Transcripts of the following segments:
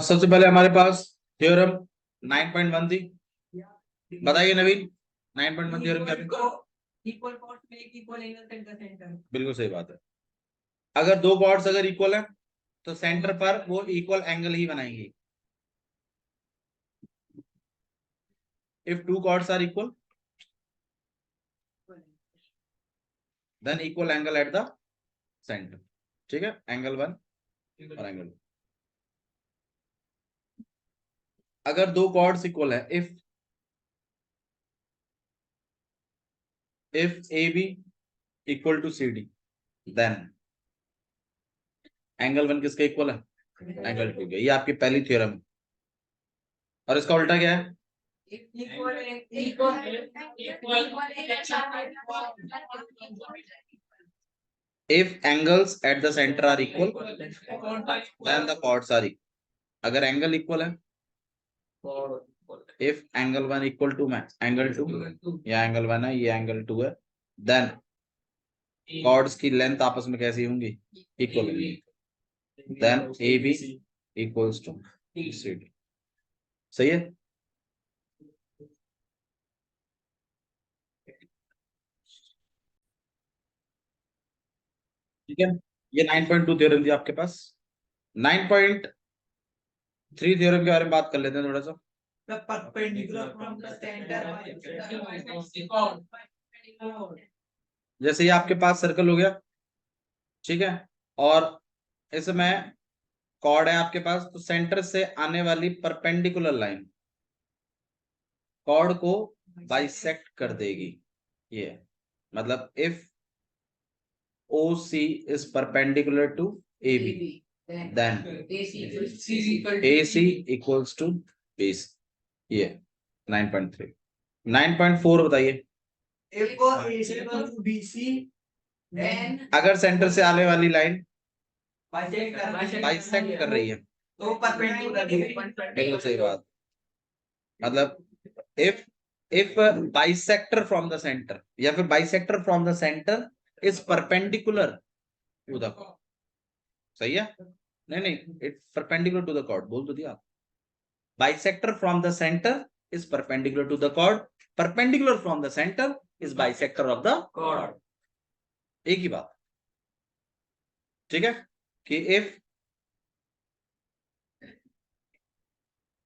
सबसे पहले हमारे पास थ्योरम 9.1 थी। बताइए नवीन, 9.1 थ्योरम क्या थी? Equal chords make equal angle at the centre. बिल्कुल सही बात है। अगर दो कॉर्ड्स अगर इक्वल है तो सेंटर पर वो इक्वल एंगल ही बनाएंगे। If two chords are equal then equal angle at the centre. ठीक है, एंगल 1 और एंगल 2। अगर दो कॉर्ड्स इक्वल है, if A B equal to C D then angle 1 किसके इक्वल है? एंगल 2 के। ये आपकी पहली थ्योरम है। और इसका उल्टा क्या है? If angles at the center are equal, then the chords are equal. अगर एंगल इक्वल है, if angle 1 equal to angle 2, या एंगल 1 है, ये एंगल 2 है, then chords की लेंथ आपस में कैसी होंगी? इक्वल होंगी। then AB equals to CD। सही है? ठीक है, ये 9.2 थ्योरम थी आपके पास। 9.3 थ्योरम के बारे में बात कर लेते हैं थोड़ा सा। जैसे ये आपके पास सर्कल हो गया, ठीक है, और इसमें कॉर्ड है आपके पास, तो सेंटर से आने वाली परपेंडिकुलर लाइन कॉर्ड को बाइसेक्ट कर देगी। ये मतलब if OC is perpendicular to AB, then AC equals to BC। ये 9.3। 9.4 बताइए। अगर सेंटर से आने वाली लाइन बाइसेक्ट कर रही है तो परपेंडिकुलर। बिल्कुल सही बात। मतलब if bisector from the center या फिर bisector from the center is perpendicular to the chord। सही है? नहीं, it's perpendicular to the chord बोल तो दिया। bisector from the center is perpendicular to the chord, perpendicular from the center is bisector of the chord। एक ही बात। ठीक है कि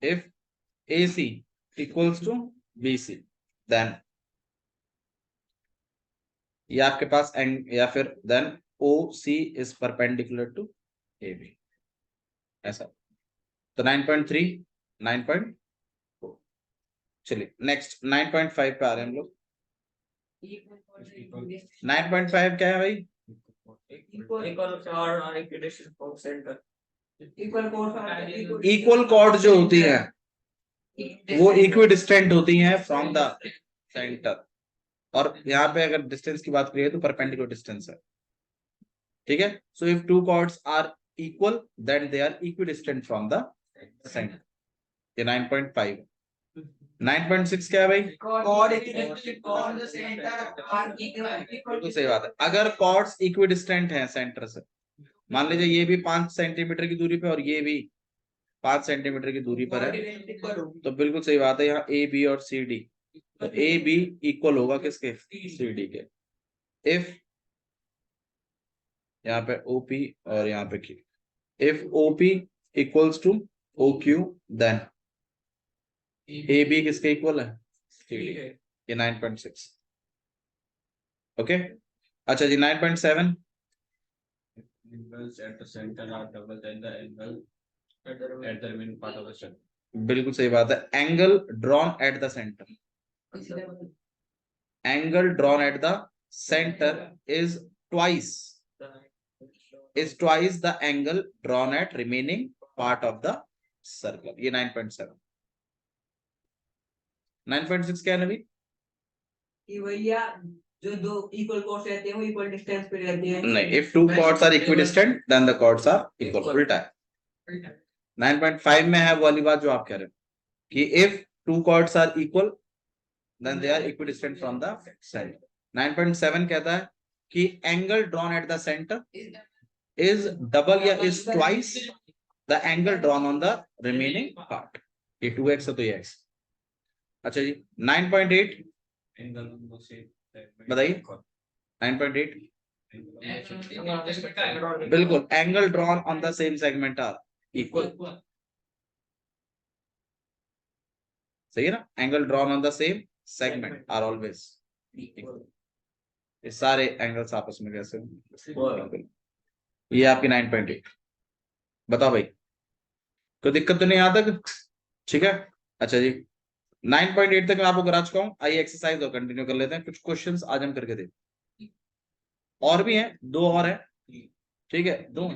if AC equals to BC then ये आपके पास या फिर then OC is perpendicular to AB। ऐसा तो 9.3 9.4। चलिए नेक्स्ट 9.5 पे आ रहे हैं हम लोग। 9.5 क्या है भाई? इक्वल कॉर्ड जो होती है वो इक्विडिस्टेंट होती हैं फ्रॉम द सेंटर, और यहाँ पे अगर डिस्टेंस की बात करिए तो परपेंडिकुलर डिस्टेंस है। ठीक है, so if two chords are equal then they are equidistant from the centre. ये 9.5। 9.6 क्या है भाई? बिल्कुल सही बात है। अगर कॉर्ड्स इक्विडिस्टेंट हैं सेंटर से, मान लीजिए ये भी 5 सेंटीमीटर की दूरी पे और ये भी 5 सेंटीमीटर की दूरी पर है, तो बिल्कुल सही बात है, यहाँ ए बी और सी डी, तो ए बी इक्वल होगा किसके? सी डी के। इफ यहाँ पे OP और यहाँ पे Q, if OP equals to OQ then AB किसके इक्वल है? CD। ये 9.6। ओके, अच्छा जी 9.7। Angles at the center are double than the angle at the remaining part of the circle। बिल्कुल सही बात है। Angle drawn at the centre, angle drawn at the centre is twice the angle drawn eight remaining part of the circle. ये 9.7। 9.6 क्या है नवीन? भैया जो दो इक्वल कॉर्ड्स रहते हैं वो इक्वल डिस्टेंस पे रहते हैं। नहीं, if two chords are equidistant then the chords are equal. उल्टा है। 9.5 में है वो वाली बात जो आप कह रहे हो कि if two chords are equal then they are equidistant from the centre. 9.7 कहता है कि angle drawn at the centre is double या is twice the angle drawn on the remaining part. ये 2x है तो ये x. अच्छा जी 9.8 बताइए 9.8 बिल्कुल angle drawn on the same segment are equal. सही है ना. Angle drawn on the same segment are always equal. ये सारे एंगल्स आपस में कैसे होंगे. ये आपकी 9.8. बताओ भाई कोई दिक्कत तो नहीं यहाँ तक. ठीक है. अच्छा जी 9.8 तक मैं आपको करा चुका हूँ. आइए एक्सरसाइज और कंटिन्यू कर लेते हैं. कुछ क्वेश्चंस आज हम करके दे. और भी हैं 2 और है. ठीक है 2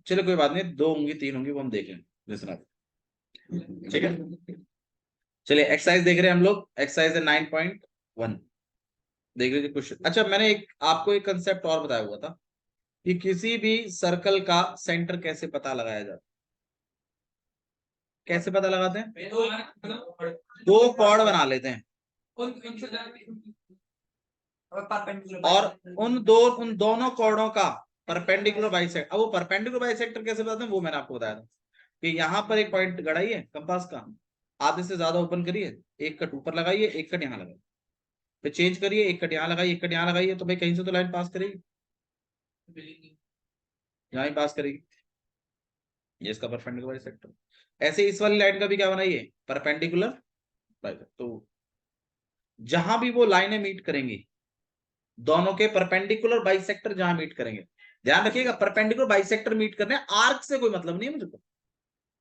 चलो कोई बात नहीं. 2 होंगी 3 होंगी वो हम देख लेंगे. ठीक है. चलिए एक्सरसाइज देख रहे हैं हम लोग. एक्सरसाइज है 9.1. देख लीजिए क्वेश्चन. अच्छा मैंने आपको एक कंसेप्ट और बताया हुआ था कि किसी भी सर्कल का सेंटर कैसे पता लगाया जाता. कैसे पता लगाते हैं. 2 कॉर्ड बना लेते हैं और उन दोनों कॉर्डों का परपेंडिकुलर बाइसेक्टर. अब वो परपेंडिकुलर बाइसेक्टर कैसे बताते हैं वो मैंने आपको बताया था कि यहाँ पर एक पॉइंट गड़ाइए कंपास का. आधे से ज्यादा ओपन करिए. एक कट ऊपर लगाइए एक कट यहाँ लगाइए. फिर चेंज करिए एक कट यहाँ लगाइए एक कट यहाँ लगाइए. तो भाई कहीं से तो लाइन पास करेगी. यहाँ ही पास करेगी. ये इसका परपेंडिकुलर बाइसेक्टर. ऐसे इस वाली लाइन का भी क्या बनाइए परपेंडिकुलर बाइसेक्टर. तो जहां भी वो लाइनें मीट करेंगी दोनों के परपेंडिकुलर बाइसेक्टर जहां मीट करेंगे. ध्यान रखिएगा परपेंडिकुलर बाइसेक्टर मीट करने. आर्क से कोई मतलब नहीं है मुझे को.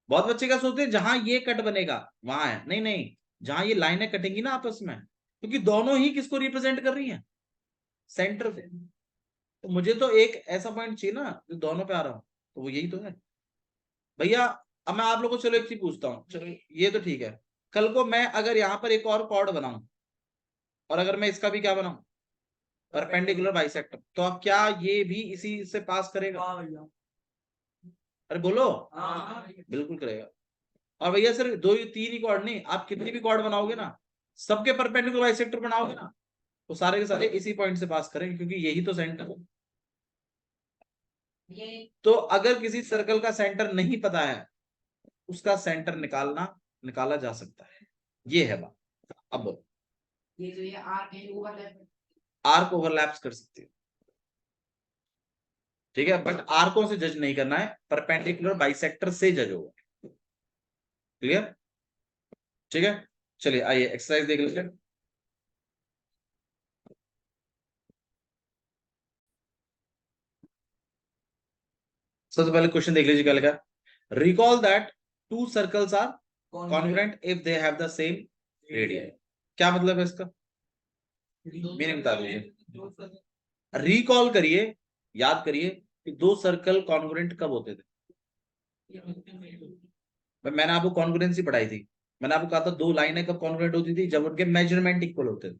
बहुत बच्चे क्या सोचते हैं जहां ये कट बनेगा वहां है. नहीं नहीं. जहां ये लाइनें कटेंगी ना आपस में क्योंकि दोनों ही किसको रिप्रेजेंट कर रही हैं सेंटर पे. तो मुझे तो एक ऐसा पॉइंट चाहिए ना जो दोनों पे आ रहा हो. तो वो यही तो है भैया. अब मैं आप लोगों को चलो एक चीज पूछता हूँ. चलो ये तो ठीक है. कल को मैं अगर यहाँ पर एक और कॉर्ड बनाऊं और अगर मैं इसका भी क्या बनाऊं परपेंडिकुलर बाइसेक्टर तो अब क्या ये भी इसी से पास करेगा. अरे बोलो. बिल्कुल करेगा. और भैया सर 2 3 ही कॉर्ड नहीं आप कितनी भी कॉर्ड बनाओगे ना सबके परपेंडिकुलर बाइसेक्टर बनाओगे ना तो सारे के सारे इसी पॉइंट से पास करेंगे क्योंकि यही तो सेंटर है. तो अगर किसी सर्कल का सेंटर नहीं पता है उसका सेंटर निकाला जा सकता है. ये है बात. अब बोलो. ये जो ये आर्क ओवरलैप्स कर सकती है. ठीक है. बट आर्कों से जज नहीं करना है परपेंडिकुलर बाइसेक्टर से जज होगा. क्लियर. ठीक है. चलिए आइए एक्सरसाइज देख लेते हैं. सबसे पहले क्वेश्चन देख लीजिए क्या लिखा है. Recall that 2 circles are congruent if they have the same radius. क्या मतलब है इसका मीनिंग बता दीजिए. रिकॉल करिए याद करिए कि 2 सर्कल कॉन्ग्रुएंट कब होते थे. मैंने आपको कॉन्ग्रुएंसी पढ़ाई थी. मैंने आपको कहा था 2 लाइनें कब कॉन्ग्रुएंट होती थी जब उनके मेजरमेंट इक्वल होते थे.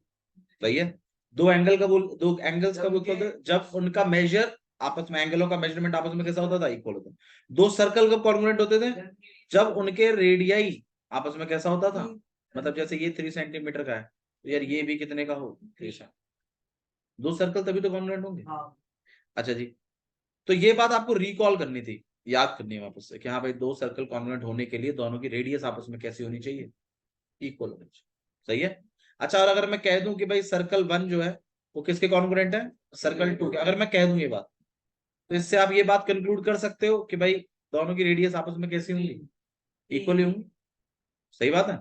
सही है. 2 एंगल्स कब इक्वल थे जब उनका मेजर आपस में एंगलों का मेजरमेंट आपस में कैसा होता था इक्वल होता. 2 सर्कल कब कॉन्ग्रुएंट होते थे जब उनके रेडियाई आपस में कैसा होता था. मतलब जैसे ये 3 सेंटीमीटर का है तो यार ये भी कितने का हो 3. 2 सर्कल तभी तो कॉन्ग्रुएंट होंगे. अच्छा जी. तो ये बात आपको रिकॉल करनी थी. याद करनी है वापस से कि हाँ भाई 2 सर्कल कॉन्ग्रुएंट होने के लिए दोनों की रेडियस आपस में कैसी होनी चाहिए इक्वल होनी चाहिए. सही है. अच्छा और अगर मैं कह दूं कि भाई सर्कल 1 जो है वो किसके कॉन्ग्रुएंट है सर्कल 2 के. अगर मैं कह दूं ये बात तो इससे आप ये बात कंक्लूड कर सकते हो कि भाई दोनों की रेडियस आपस में कैसी होंगी इक्वली होंगी. सही बात है.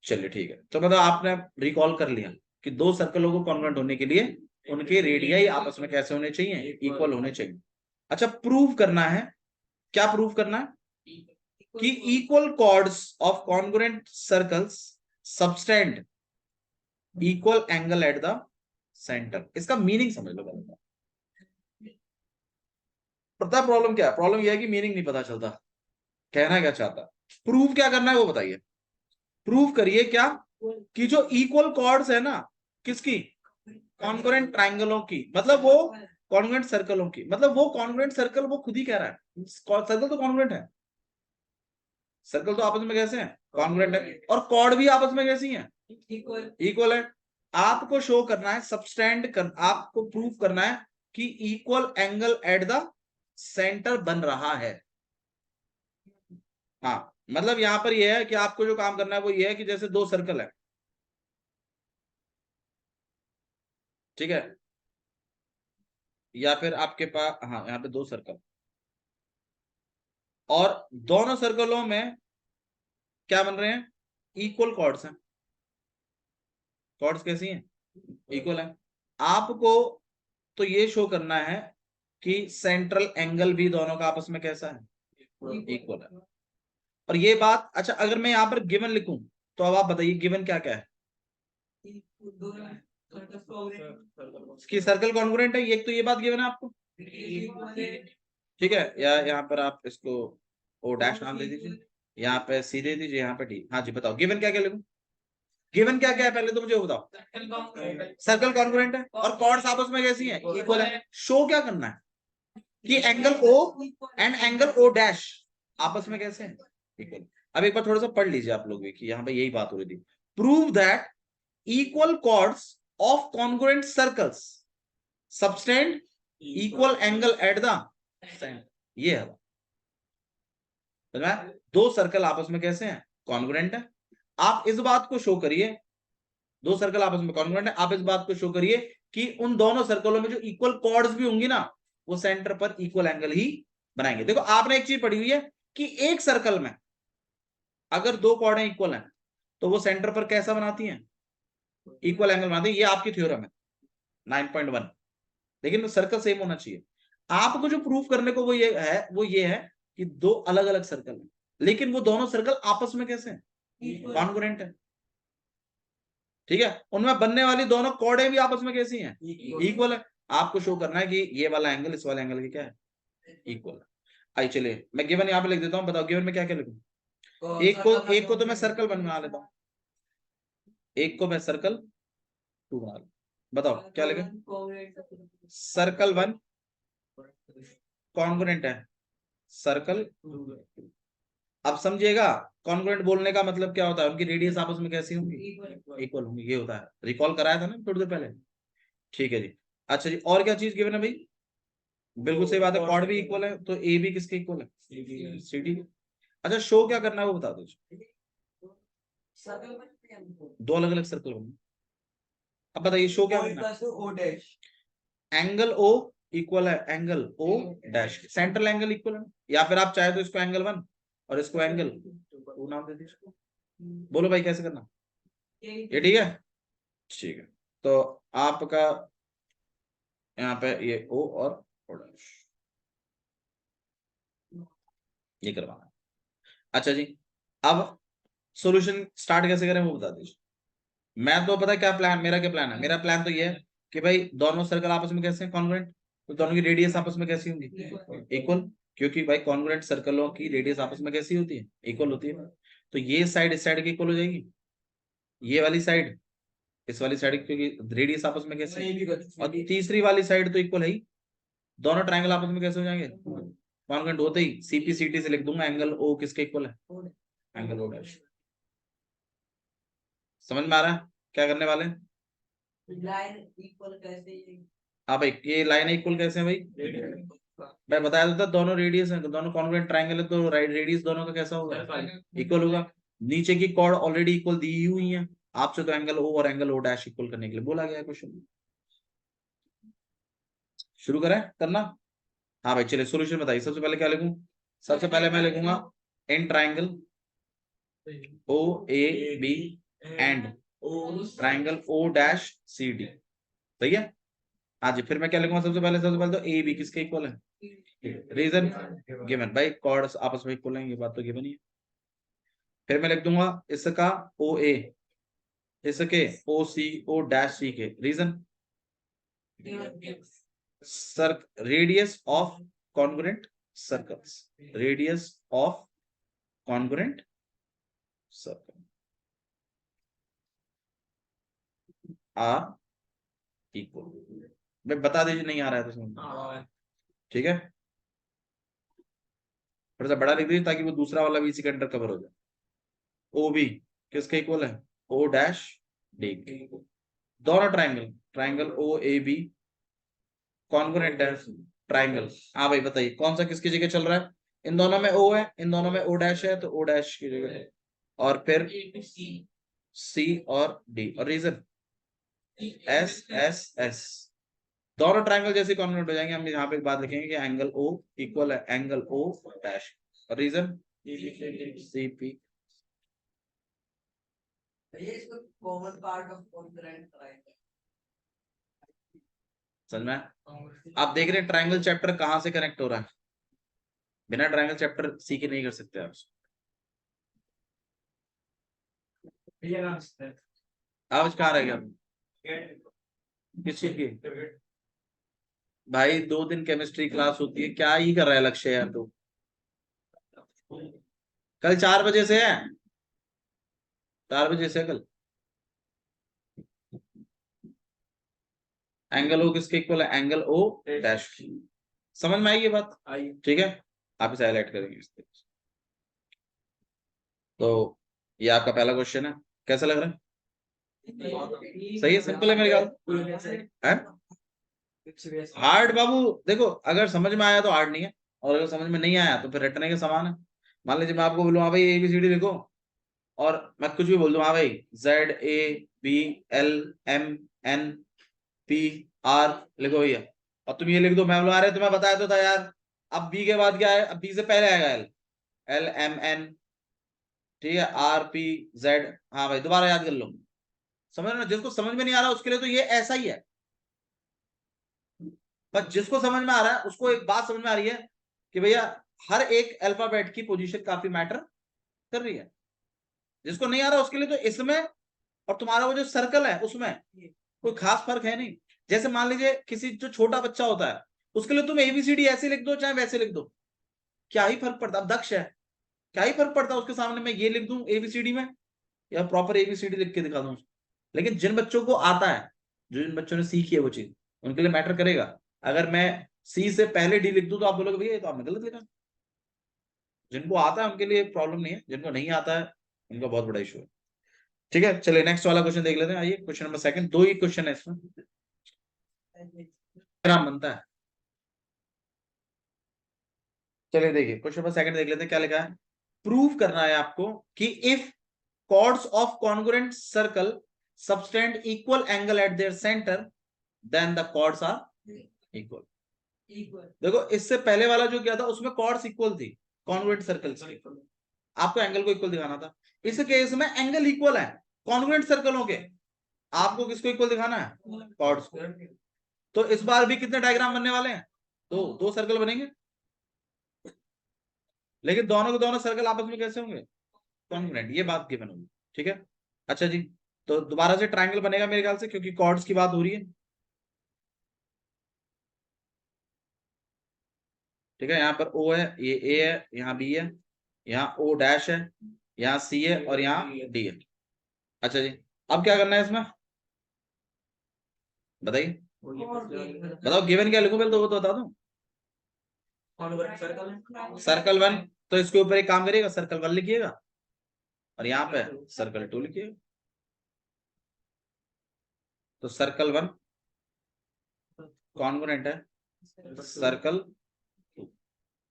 चलिए ठीक है. तो मतलब आपने रिकॉल कर लिया कि 2 सर्कलों को कॉन्ग्रुएंट होने के लिए उनके रेडियाई आपस में कैसे होने चाहिए इक्वल होने चाहिए. अच्छा प्रूव करना है. क्या प्रूव करना है कि equal chords of congruent circles subtend equal angle at the centre. इसका मीनिंग समझ लो पहले. पता प्रॉब्लम क्या है. प्रॉब्लम यह है कि मीनिंग नहीं पता चलता कहना क्या चाहता. प्रूव क्या करना है वो बताइए. प्रूव करिए क्या कि जो इक्वल कॉर्ड्स है ना किसकी कॉन्ग्रुएंट ट्रायंगलों की मतलब वो कॉन्ग्रुएंट सर्कलों की मतलब वो कॉन्ग्रुएंट सर्कल वो खुद ही कह रहा है सर्कल तो कॉन्ग्रुएंट है. सर्कल तो आपस में कैसे हैं कॉन्ग्रुएंट है. और कॉर्ड भी आपस में कैसी हैं इक्वल है. आपको शो करना है, आपको प्रूव करना है कि equal angle at the centre बन रहा है। हाँ, मतलब यहां पर यह है कि आपको जो काम करना है वो ये है कि जैसे दो सर्कल है, ठीक है, या फिर आपके पास, हाँ यहाँ पे दो सर्कल, और दोनों सर्कलों में क्या बन रहे हैं, इक्वल कॉर्ड्स हैं। कॉर्ड्स कैसी हैं, इक्वल है। आपको तो ये शो करना है कि सेंट्रल एंगल भी दोनों का आपस में कैसा है, इक्वल है। और ये बात, अच्छा अगर मैं यहाँ पर गिवन लिखूं तो अब आप बताइए गिवन क्या क्या है, इसकी सर्कल कॉन्ग्रुएंट है, ये तो ये बात गिवन है आपको, ठीक है। या यहाँ पर आप इसको ओ डैश नाम दे दीजिए, यहाँ पे सी दे दीजिए, यहाँ पे डी। हाँ जी बताओ गिवन क्या क्या लिखूं, गिवन क्या क्या है पहले तो मुझे बताओ। सर्कल कॉन्ग्रुएंट है और कॉर्ड्स आपस में कैसी हैं, इक्वल है। शो क्या करना है कि angle O and angle O dash आपस में कैसे हैं, इक्वल। अब एक बार थोड़ा सा पढ़ लीजिए आप लोग भी कि यहाँ पे यही बात हो रही थी। Prove that equal chords of congruent circles subtend equal angle at the centre. ये है, दो सर्कल आपस में कैसे हैं, कॉन्ग्रुएंट है। आप इस बात को शो करिए, दो सर्कल आपस में कॉन्ग्रुएंट है, आप इस बात को शो करिए कि उन दोनों सर्कलों में जो इक्वल कॉर्ड्स भी होंगी ना, वो सेंटर पर इक्वल एंगल ही बनाएंगे। देखो आपने एक चीज पढ़ी हुई है कि एक सर्कल में अगर दो कॉर्ड इक्वल हैं तो वो सेंटर पर कैसा बनाती हैं, इक्वल एंगल बनाती है। ये आपकी थ्योरम है 9.1, लेकिन सर्कल सेम होना चाहिए। आपको जो प्रूफ करने को वो ये है कि दो अलग अलग सर्कल हैं, लेकिन वो दोनों सर्कल आपस में कैसे हैं, कॉन्ग्रुएंट है, ठीक है। उनमें बनने वाली दोनों कॉर्डें भी आपस में कैसी हैं, इक्वल है। आपको शो करना है कि ये वाला एंगल इस वाले एंगल की क्या है, इक्वल है। आइए चलिए मैं गिवन यहाँ पे लिख देता हूँ, बताओ गिवन में क्या क्या लिखूं। एक को तो मैं सर्कल बना लेता हूँ, एक को मैं सर्कल टू बना लूं। बताओ क्या लिखे, सर्कल वन कॉन्ग्रुएंट है सर्कल। अब समझिएगा कॉन्ग्रुएंट बोलने का मतलब क्या होता है, उनकी रेडियस आपस में कैसी होंगी, इक्वल होंगी, ये होता है। रिकॉल कराया था ना थोड़ी देर पहले, ठीक है जी। अच्छा जी, और क्या चीज गिवन है भाई, बिल्कुल सही बात है, कॉर्ड भी इक्वल है, तो ए भी किसके इक्वल है, सी डी। अच्छा शो क्या करना है वो बता दो, दो अलग अलग सर्कल बने। अब बताइए शो क्या करना है, एंगल ओ इक्वल है angle O dash, central angle equal है। या फिर आप चाहे तो इसको एंगल वन और इसको एंगल टू नाम दे दीजिए। बोलो भाई कैसे करना, ये ठीक है, ठीक है। तो आपका यहाँ पे ये ओ और ओ डैश ये करवाना है। अच्छा जी, अब सॉल्यूशन स्टार्ट कैसे करें वो बता दीजिए। मैं तो पता क्या प्लान, मेरा क्या प्लान है, मेरा प्लान तो ये है कि भाई दोनों सर्कल आपस में कैसे हैं, कॉन्ग्रुएंट, तो दोनों की रेडियस आपस में कैसी होंगी, इक्वल। क्योंकि भाई कॉन्ग्रुएंट सर्कलों की रेडियस आपस में कैसी होती है, इक्वल होती है। तो ये साइड इस साइड की इक्वल हो जाएगी, ये वाली साइड इस वाली साइड, क्योंकि रेडियस आपस में कैसे है। और तीसरी वाली साइड तो इक्वल है ही, दोनों ट्रायंगल आपस में कैसे हो जाएंगे, कॉन्ग्रुएंट होते ही सीपीसीटी से लिख दूंगा एंगल ओ किसके इक्वल है, एंगल ओ डैश। समझ में आ रहा है क्या करने वाले हैं। लाइन इक्वल कैसे, हाँ भाई ये लाइन इक्वल कैसे है भाई, मैं बताया देता, दोनों रेडियस है, दोनों कॉन्ग्रुएंट ट्रायंगल है, तो राइट रेडियस दोनों का कैसा होगा, इक्वल होगा। नीचे की कॉर्ड ऑलरेडी इक्वल दी हुई है आपसे, तो एंगल ओ और एंगल ओ डैश इक्वल करने के लिए बोला गया है क्वेश्चन। शुरू करें करना। हाँ भाई चलिए सॉल्यूशन बताइए, सबसे पहले क्या लिखूं, सबसे पहले मैं लिखूंगा in triangle O A B and triangle O dash C D, सही है। हाँ जी, फिर मैं क्या लिखूंगा, सबसे पहले तो ए बी किसके इक्वल है, रीजन गिवन, भाई कॉर्ड्स आपस में इक्वल हैं, ये बात तो गिवन ही है। फिर मैं लिख दूंगा इसका ओ ए, इसके ओ सी ओ डैश सी के, reason sir radius of congruent circles, radius of congruent circle are equal. मैं बता दीजिए नहीं आ रहा है तो समझ, ठीक है। थोड़ा सा बड़ा लिख दीजिए ताकि वो दूसरा वाला भी इसी के अंडर कवर हो जाए। ओ बी किसके इक्वल है, ओ डैश डी, दोनों triangle, triangle O A B congruent है ट्राइंगल। हाँ भाई बताइए कौन सा किसकी जगह चल रहा है? इन दोनों में ओ है, इन दोनों में ओ डैश है, तो ओ डैश की जगह है। और फिर सी और डी, और रीजन एस एस एस। दोनों ट्राइंगल जैसे कॉन्ग्रुएंट हो जाएंगे। हम यहाँ पे एक बात लिखेंगे कि एंगल ओ इक्वल है एंगल ओ डैश, और रीजन सी पी। ये इसको common part of congruent triangle. समझ में? आप देख रहे हैं ट्राइंगल चैप्टर कहां से कनेक्ट हो रहा है। बिना ट्राइंगल चैप्टर सीखे नहीं कर सकते आप। आज कहाँ रह गया? किस चीज की? भाई 2 दिन केमिस्ट्री क्लास होती है, क्या ही कर रहा है लक्ष्य यार तू? कल 4 बजे से है, 4 बजे से कल। एंगल ओ किसके इक्वल है? Angle O dash. समझ में आई ये बात? आई, ठीक है। आप इसे हाईलाइट करेंगे इस तरीके से। तो ये आपका पहला क्वेश्चन है, कैसा लग रहा है? सही है, सिंपल है मेरे ख्याल। हार्ड बाबू देखो, अगर समझ में आया तो हार्ड नहीं है, और अगर समझ में नहीं आया तो फिर रटने के समान है। मान लीजिए मैं आपको बोलूँ हाँ भाई ABCD लिखो, और मैं कुछ भी बोल दूं, हाँ भाई ZABLMNPR लिखो भैया, और तुम ये लिख दो, मैं बोलूँ अरे तुम्हें बताया तो था यार, अब बी के बाद क्या है? अब बी से पहले आएगा LMN, ठीक है, RPZ। हाँ भाई दोबारा याद कर लो। समझ रहे हो? जिसको समझ में नहीं आ रहा उसके लिए तो ये ऐसा ही है, पर जिसको समझ में आ रहा है उसको एक बात समझ में आ रही है कि भैया हर एक अल्फाबेट की पोजीशन काफी मैटर कर रही है। जिसको नहीं आ रहा उसके लिए तो इसमें और तुम्हारा वो जो सर्कल है उसमें कोई खास फर्क है नहीं। जैसे मान लीजिए किसी जो छोटा बच्चा होता है उसके लिए तुम ABCD ऐसे लिख दो चाहे वैसे लिख दो, क्या ही फर्क पड़ता? अब दक्ष है, क्या ही फर्क पड़ता उसके सामने मैं ये लिख दूं ABCD में या प्रॉपर ABCD लिख के दिखा दूं। लेकिन जिन बच्चों को आता है, जो जिन बच्चों ने सीखी है वो चीज, उनके लिए मैटर करेगा। अगर मैं C से पहले D लिख दूं तो आप बोलोगे भैया ये तो आपने गलत लिखा। जिनको आता है उनके लिए प्रॉब्लम नहीं है, जिनको नहीं आता है उनका बहुत बड़ा इशू है। ठीक है, चलिए नेक्स्ट वाला क्वेश्चन देख लेते हैं। आइए क्वेश्चन नंबर सेकंड, 2 ही क्वेश्चन है इसमें, नाम बनता है। चलिए देखिए क्वेश्चन नंबर सेकंड देख लेते हैं क्या लिखा है। प्रूव करना है आपको कि if chords of congruent circle subtend equal angle at their center then the chords are equal। देखो इससे पहले वाला जो किया था उसमें chords इक्वल थी कॉन्ग्रुएंट सर्कल्स की, आपको एंगल को इक्वल दिखाना था। इस केस में एंगल इक्वल है कॉन्ग्रुएंट सर्कलों के, आपको किसको इक्वल दिखाना है? chords को। तो इस बार भी कितने डायग्राम बनने वाले हैं? दो सर्कल बनेंगे, लेकिन दोनों के दोनों सर्कल आपस में कैसे होंगे? कॉन्ग्रुएंट, ये बात गिवन होगी। ठीक है, अच्छा जी, तो दोबारा से ट्रायंगल बनेगा मेरे ख्याल से, क्योंकि कॉर्ड्स की बात हो रही है। ठीक है, यहाँ पर O है, ये A है, यहाँ B है, यहाँ O डैश है, यहाँ C है, और यहाँ D है। अच्छा जी, अब क्या करना है इसमें बताइए? बताओ गिवन क्या लिखूं पहले तो वो तो बता दूं। सर्कल 1, तो इसके ऊपर एक काम करिएगा, सर्कल 1 लिखिएगा, और यहाँ पे सर्कल 2 लिखिएगा। तो सर्कल 1 कॉन्ग्रुएंट है सर्कल 2,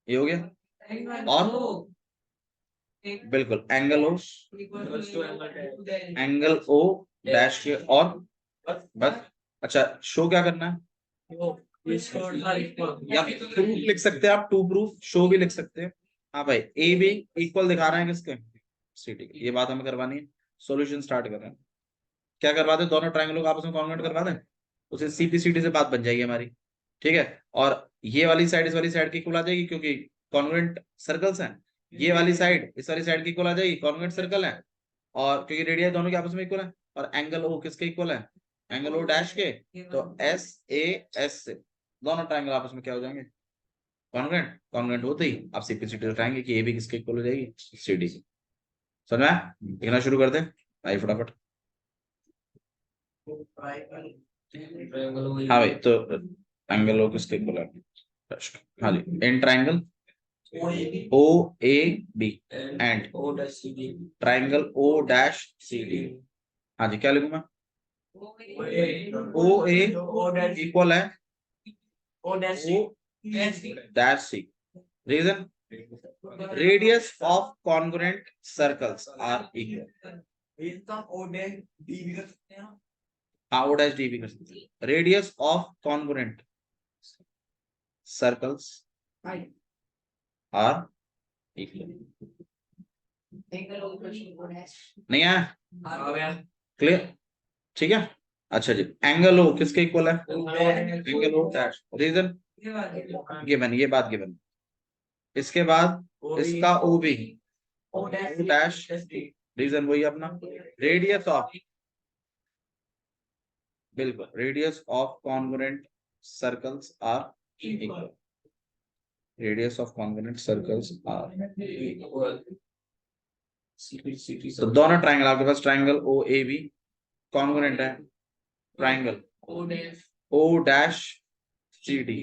ये हो गया। और बिल्कुल एंगल O डैश के, और बस। अच्छा शो क्या करना है? या प्रूफ लिख सकते हैं आप, टू प्रूफ शो भी लिख सकते हैं। हाँ भाई ए बी इक्वल दिखा रहे हैं किसके? सीटी के। ये बात हमें करवानी है। सॉल्यूशन स्टार्ट कर रहे हैं। क्या करवा दें? दोनों ट्रायंगलों को आपस में कॉन्ग्रुएंट करवा दें, उसे CPCD से बात बन जाएगी हमारी। ठीक है, और ये वाली साइड इस वाली साइड की इक्वल आ जाएगी क्योंकि कॉन्ग्रुएंट सर्कल्स हैं। ये वाली साइड इस वाली साइड की इक्वल आ जाएगी, कॉन्ग्रुएंट सर्कल है, और क्योंकि रेडियस दोनों के आपस में इक्वल है। और एंगल O किसके इक्वल है? एंगल O डैश के। तो SAS से दोनों ट्रायंगल आपस में क्या हो जाएंगे? कॉन्ग्रुएंट। कॉन्ग्रुएंट होते ही आप CPCD उठाएंगे कि AB किसके इक्वल हो जाएगी? CD। समझ में आया? लिखना शुरू कर दे आइए फटाफट। हाँ भाई, तो एंगल O किसके इक्वल है? हाँ जी, in triangle OAB and triangle O dash CD। हाँ जी, क्या लिखूं मैं? ओ ए इक्वल है O dash O dash C. Reason radius of congruent circles are equal. इसका O dash D भी कर सकते हैं। हाँ ओ डैश डी भी कर सकते हैं। Radius of congruent circles are equal. नहीं आया क्लियर ठीक है। अच्छा जी एंगल ओ किसके इक्वल है angle O dash. Reason given ये बात गिवन। इसके बाद इसका ओ भी O डैश रीजन वही अपना रेडियस ऑफ बिल्कुल radius of congruent circles are equal. Radius of congruent circles are equal. तो दोनों ट्रायंगल आपके पास triangle O A B congruent है triangle O dash C D.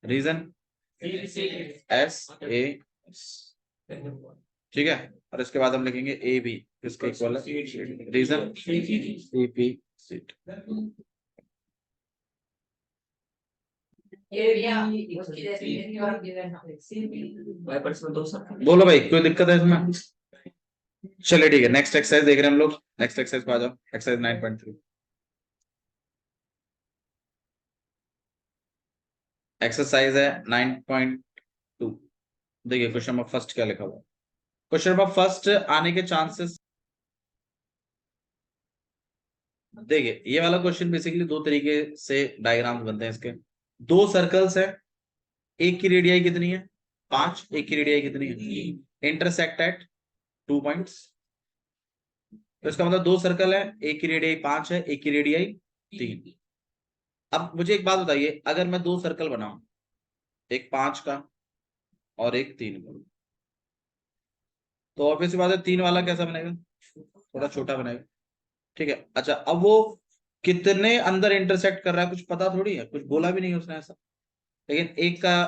Reason S A ठीक है। और इसके बाद हम लिखेंगे ए बी किसके इक्वल है रीजन सी पी सीट। बोलो भाई कोई दिक्कत है इसमें। चलिए ठीक है नेक्स्ट एक्सरसाइज देख रहे हैं हम लोग। नेक्स्ट एक्सरसाइज पे आ जाओ एक्सरसाइज 9.3। एक्सरसाइज है 9.2। देखिए क्वेश्चन नंबर फर्स्ट क्या लिखा हुआ है। क्वेश्चन नंबर फर्स्ट आने के चांसेस देखिए ये वाला क्वेश्चन बेसिकली दो तरीके से डायग्राम्स बनते हैं इसके। दो सर्कल्स है एक की रेडियाई कितनी है 5 एक की रेडियाई कितनी है इंटरसेक्ट एट 2 पॉइंट्स। तो इसका मतलब दो सर्कल है एक की रेडियाई 5 है एक की रेडियाई 3। अब मुझे एक बात बताइए अगर मैं दो सर्कल बनाऊं एक 5 का और एक 3 का तो ऑब्वियस बात है 3 वाला कैसा बनेगा थोड़ा छोटा बनेगा ठीक है। अच्छा अब वो कितने अंदर इंटरसेक्ट कर रहा है कुछ पता थोड़ी है कुछ बोला भी नहीं उसने ऐसा। लेकिन एक का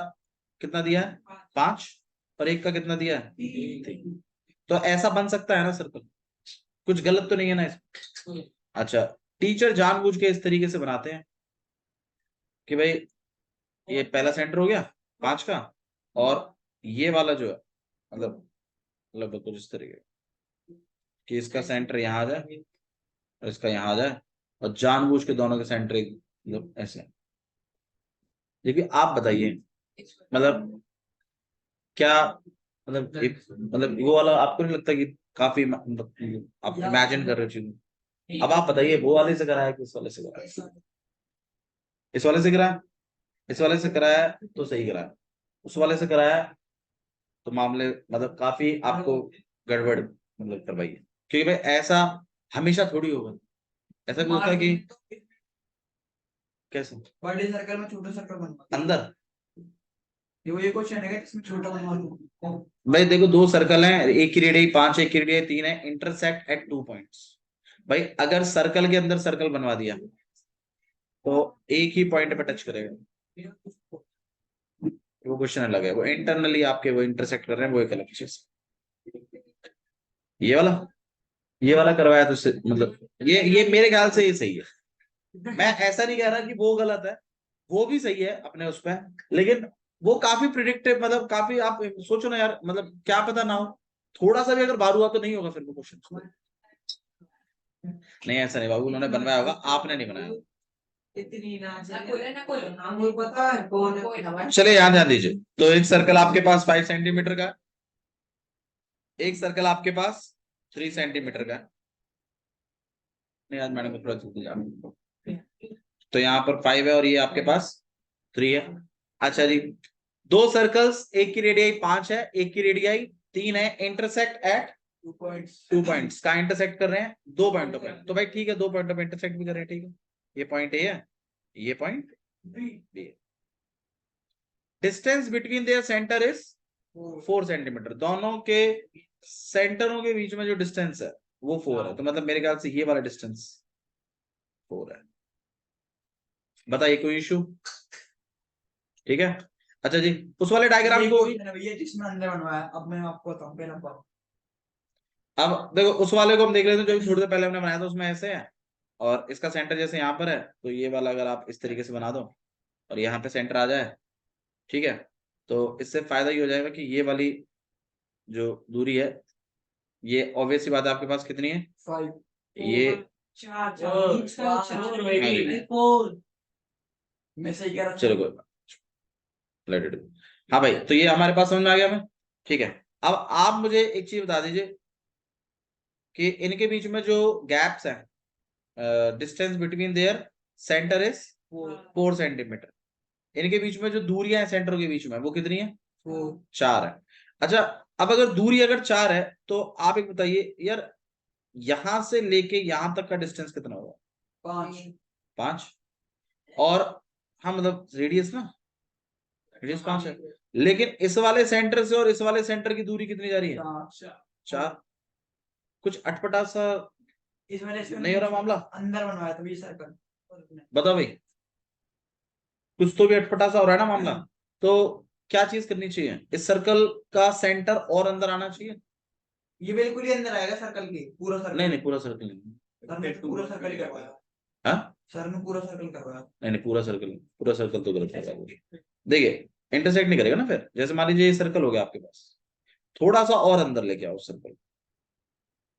कितना दिया है 5 और एक का कितना दिया है 3। तो ऐसा बन सकता है ना सर्कल कुछ गलत तो नहीं है ना इसमें। अच्छा टीचर जानबूझ के इस तरीके से बनाते हैं कि भाई ये पहला सेंटर हो गया 5 का और ये वाला जो है मतलब लगभग कुछ इस तरीके कि इसका सेंटर यहाँ आ जाए और इसका यहाँ आ जाए और जानबूझ के दोनों के सेंटर मतलब ऐसे। देखिए आप बताइए मतलब क्या मतलब वो वाला आपको नहीं लगता कि काफी मतलब आप इमेजिन कर रहे हो चीज। अब आप बताइए वो वाले से कराया कि इस वाले से कराया इस वाले से कराया इस वाले से कराया तो सही कराया उस वाले से कराया तो मामले मतलब काफी आपको गड़बड़ मतलब करवाई है। क्योंकि भाई ऐसा हमेशा थोड़ी होगा ऐसा भी होता है कि कैसे बड़े सर्कल में छोटा सर्कल बनवा अंदर ये क्वेश्चन है जिसमें छोटा बनवा दो। भाई देखो दो सर्कल हैं एक की रेडियस 5 एक की रेडियस 3 है इंटरसेक्ट एट 2 पॉइंट्स। भाई अगर सर्कल के अंदर सर्कल बनवा दिया तो एक ही पॉइंट पे टच करेगा वो क्वेश्चन अलग है वो इंटरनली आपके वो इंटरसेक्ट कर रहे हैं वो एक अलग चीज। ये वाला करवाया तो मतलब ये मेरे ख्याल से ये सही है। मैं ऐसा नहीं कह रहा कि वो गलत है वो भी सही है अपने उस पर लेकिन वो काफी प्रिडिक्टिव मतलब काफी आप सोचो ना यार मतलब क्या पता ना हो थोड़ा सा भी अगर बार हुआ तो नहीं होगा फिर वो क्वेश्चन। नहीं ऐसा नहीं बाबू उन्होंने बनवाया होगा आपने नहीं बनाया। इतनी ना हमको पता है कौन है। चलिए यहाँ ध्यान दीजिए तो एक सर्कल आपके पास 5 सेंटीमीटर का एक सर्कल आपके पास 3 सेंटीमीटर का। नहीं आज मैडम को थोड़ा जल्दी जाना तो यहाँ पर 5 है और ये आपके पास 3 है। अच्छा जी दो सर्कल्स एक की रेडियाई 5 है एक की रेडियाई 3 है इंटरसेक्ट एट 2 पॉइंट्स का इंटरसेक्ट कर रहे हैं 2 पॉइंटों पे तो भाई ठीक है 2 पॉइंटों पे इंटरसेक्ट भी कर रहे हैं ठीक है। ये पॉइंट ए है ये point B. Distance between their centre is 4 centimetre दोनों के सेंटरों के बीच में जो डिस्टेंस है वो 4 है तो मतलब मेरे ख्याल से ये वाला डिस्टेंस 4 है। बताइए कोई इशू ठीक है। अच्छा जी उस वाले डायग्राम को भैया जिसमें अंदर बनवाया अब मैं आपको बताऊं पहला अब देखो उस वाले को हम देख लेते हैं जो थोड़ी देर पहले हमने बनाया था उसमें ऐसे है और इसका सेंटर जैसे यहाँ पर है, तो ये वाला अगर आप इस तरीके से बना दो और यहाँ पे सेंटर आ जाए, ठीक है, तो इससे फायदा ये हो जाएगा कि ये वाली जो दूरी है, ये ऑब्वियस सी बात है आपके पास कितनी है, 5 ये 4 मैं सही कह रहा हूँ। चलो कोई बात, let it go। हाँ भाई, तो ये हमारे पास समझ में आ गया हमें, ठीक है। अब आप मुझे एक चीज बता दीजिए कि इनके बीच में जो गैप्स हैं, distance between their centre is 4 centimetre. इनके बीच में जो दूरियां हैं सेंटर के बीच में, वो कितनी है, 4 है। अच्छा, अब अगर दूरी अगर 4 है, तो आप एक बताइए यार, यहां से लेके यहां तक का डिस्टेंस कितना होगा, 5। और हाँ मतलब रेडियस ना, रेडियस 5 है, लेकिन इस वाले सेंटर से और इस वाले सेंटर की दूरी कितनी जा रही है, 4। कुछ अटपटा सा इसमें नहीं हो रहा मामला, अंदर बनवाया था ये सर्कल। बताओ भाई, कुछ तो भी अटपटा सा हो रहा है ना मामला। तो क्या चीज करनी चाहिए, इस सर्कल का सेंटर और अंदर आना चाहिए। ये बिल्कुल ही अंदर आएगा सर्कल के, पूरा सर्कल। नहीं नहीं, पूरा सर्कल नहीं। सर ने पूरा सर्कल ही करवाया। हाँ, सर ने पूरा सर्कल करवाया। नहीं नहीं, पूरा सर्कल, पूरा सर्कल तो गलत है। देखिए, इंटरसेक्ट नहीं करेगा ना फिर। जैसे मान लीजिए ये सर्कल हो गया आपके पास, थोड़ा सा और अंदर लेके आओ सर्कल,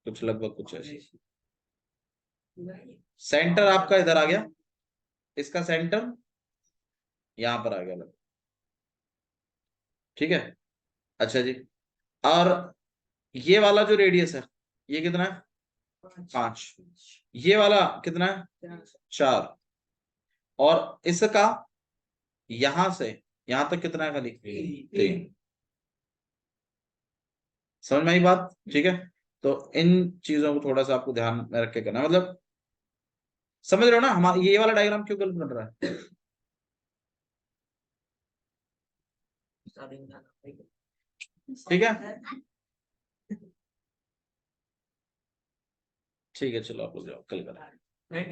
कुछ लगभग कुछ ऐसे। सेंटर आपका इधर आ गया, इसका सेंटर यहां पर आ गया लगभग, ठीक है। अच्छा जी, और ये वाला जो रेडियस है, ये कितना है, 5। ये वाला कितना है, 4। और इसका यहां से यहां तक कितना है, खाली 3। समझ में आई बात, ठीक है। तो इन चीजों को थोड़ा सा आपको ध्यान में रख के करना, मतलब समझ रहे हो ना हमारा ये वाला डायग्राम क्यों गलत बन रहा है। ठीक है, ठीक है, चलो आप लोग जाओ, कल करें।